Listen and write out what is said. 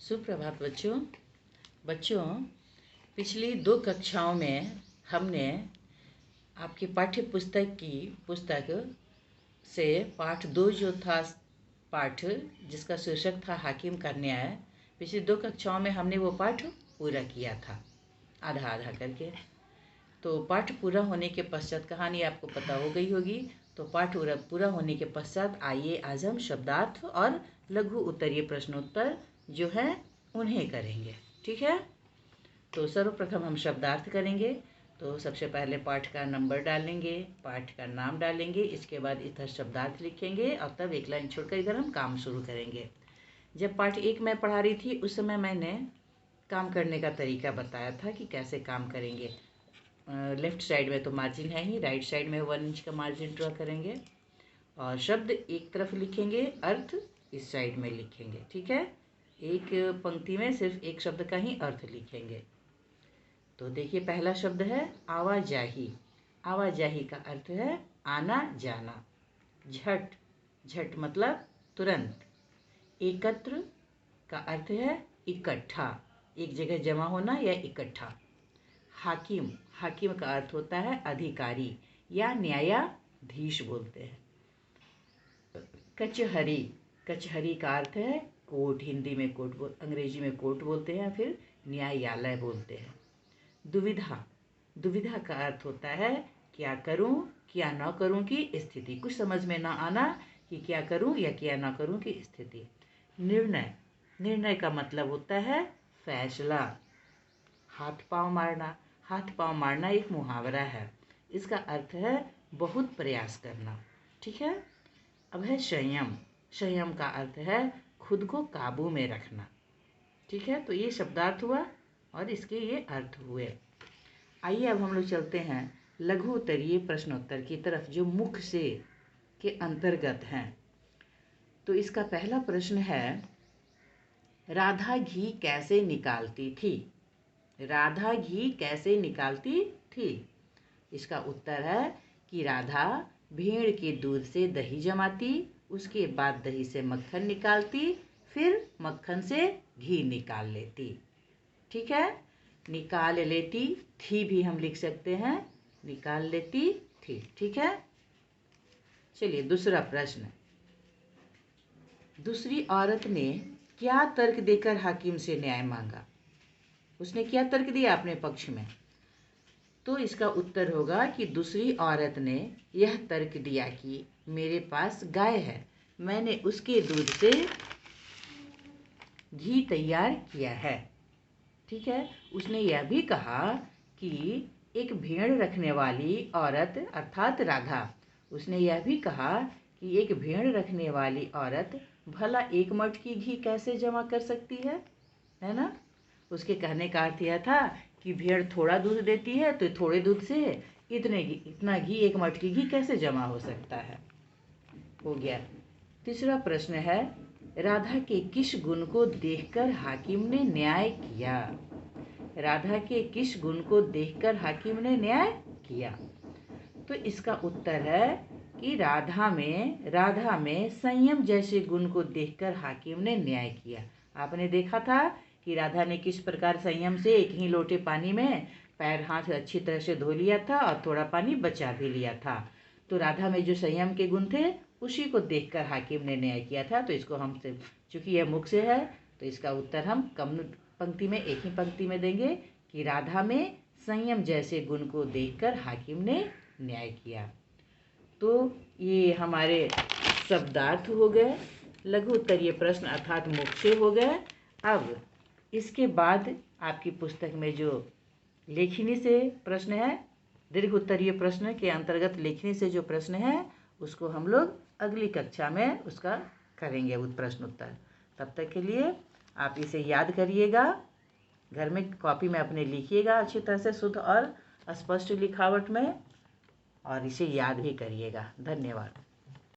सुप्रभात बच्चों। बच्चों, पिछली 2 कक्षाओं में हमने आपकी पाठ्य पुस्तक से पाठ 2 जो था, पाठ जिसका शीर्षक था हाकिम का न्याय, पिछली 2 कक्षाओं में हमने वो पाठ पूरा किया था आधा आधा करके। तो पाठ पूरा होने के पश्चात कहानी आपको पता हो गई होगी। तो पाठ पूरा होने के पश्चात आइए आज हम शब्दार्थ और लघु उत्तरीय प्रश्नोत्तर जो है उन्हें करेंगे। ठीक है, तो सर्वप्रथम हम शब्दार्थ करेंगे। तो सबसे पहले पाठ का नंबर डालेंगे, पाठ का नाम डालेंगे, इसके बाद इधर शब्दार्थ लिखेंगे और तब एक लाइन छोड़कर इधर हम काम शुरू करेंगे। जब पाठ 1 मैं पढ़ा रही थी उस समय मैंने काम करने का तरीका बताया था कि कैसे काम करेंगे। लेफ्ट साइड में तो मार्जिन है ही, राइट साइड में 1 इंच का मार्जिन ड्रॉ करेंगे और शब्द एक तरफ लिखेंगे, अर्थ इस साइड में लिखेंगे। ठीक है, एक पंक्ति में सिर्फ एक शब्द का ही अर्थ लिखेंगे। तो देखिए, पहला शब्द है आवाजाही। आवाजाही का अर्थ है आना जाना। झट, झट मतलब तुरंत। एकत्र का अर्थ है इकट्ठा, एक जगह जमा होना या इकट्ठा। हाकिम, हाकिम का अर्थ होता है अधिकारी या न्यायाधीश बोलते हैं। कचहरी, कचहरी का अर्थ है कोर्ट, हिंदी में कोर्ट, अंग्रेजी में कोर्ट बोलते हैं, फिर न्यायालय बोलते हैं। दुविधा, दुविधा का अर्थ होता है क्या करूं क्या न करूं की स्थिति, कुछ समझ में ना आना कि क्या करूं या क्या ना करूं की स्थिति। निर्णय, निर्णय का मतलब होता है फैसला। हाथ पांव मारना, हाथ पांव मारना एक मुहावरा है, इसका अर्थ है बहुत प्रयास करना। ठीक है, अब है संयम। संयम का अर्थ है खुद को काबू में रखना। ठीक है, तो ये शब्दार्थ हुआ और इसके ये अर्थ हुए। आइए अब हम लोग चलते हैं लघु उत्तरीय प्रश्नोत्तर की तरफ जो मुख्य से के अंतर्गत हैं। तो इसका पहला प्रश्न है, राधा घी कैसे निकालती थी? राधा घी कैसे निकालती थी? इसका उत्तर है कि राधा भेड़ के दूध से दही जमाती, उसके बाद दही से मक्खन निकालती, फिर मक्खन से घी निकाल लेती। ठीक है, निकाल लेती थी भी हम लिख सकते हैं, निकाल लेती थी। ठीक है, चलिए दूसरा प्रश्न। दूसरी औरत ने क्या तर्क देकर हाकिम से न्याय मांगा? उसने क्या तर्क दिया अपने पक्ष में? तो इसका उत्तर होगा कि दूसरी औरत ने यह तर्क दिया कि मेरे पास गाय है, मैंने उसके दूध से घी तैयार किया है। ठीक है, उसने यह भी कहा कि एक भेड़ रखने वाली औरत अर्थात राधा, उसने यह भी कहा कि एक भेड़ रखने वाली औरत भला 1 मटकी घी कैसे जमा कर सकती है ना। उसके कहने का अर्थ यह था कि भेड़ थोड़ा दूध देती है तो थोड़े दूध से इतना घी 1 मटकी घी कैसे जमा हो सकता है। हो गया। तीसरा प्रश्न है, राधा के किस गुण को देखकर हाकिम ने न्याय किया? राधा के किस गुण को देखकर हाकिम ने न्याय किया? तो इसका उत्तर है कि राधा में संयम जैसे गुण को देखकर हाकिम ने न्याय किया। आपने देखा था कि राधा ने किस प्रकार संयम से एक ही लोटे पानी में पैर हाथ अच्छी तरह से धो लिया था और थोड़ा पानी बचा भी लिया था। तो राधा में जो संयम के गुण थे उसी को देखकर हाकिम ने न्याय किया था। तो इसको हम, चूंकि यह मुख से है तो इसका उत्तर हम कम पंक्ति में, एक ही पंक्ति में देंगे कि राधा में संयम जैसे गुण को देखकर हाकिम ने न्याय किया। तो ये हमारे शब्दार्थ हो गए, लघु उत्तरीय प्रश्न अर्थात मुख से हो गए। अब इसके बाद आपकी पुस्तक में जो लेखनी से प्रश्न है, दीर्घ उत्तरीय प्रश्न के अंतर्गत लेखनी से जो प्रश्न है उसको हम लोग अगली कक्षा में उसका करेंगे प्रश्न उत्तर। तब तक के लिए आप इसे याद करिएगा, घर में कॉपी में अपने लिखिएगा अच्छी तरह से, शुद्ध और स्पष्ट लिखावट में, और इसे याद भी करिएगा। धन्यवाद।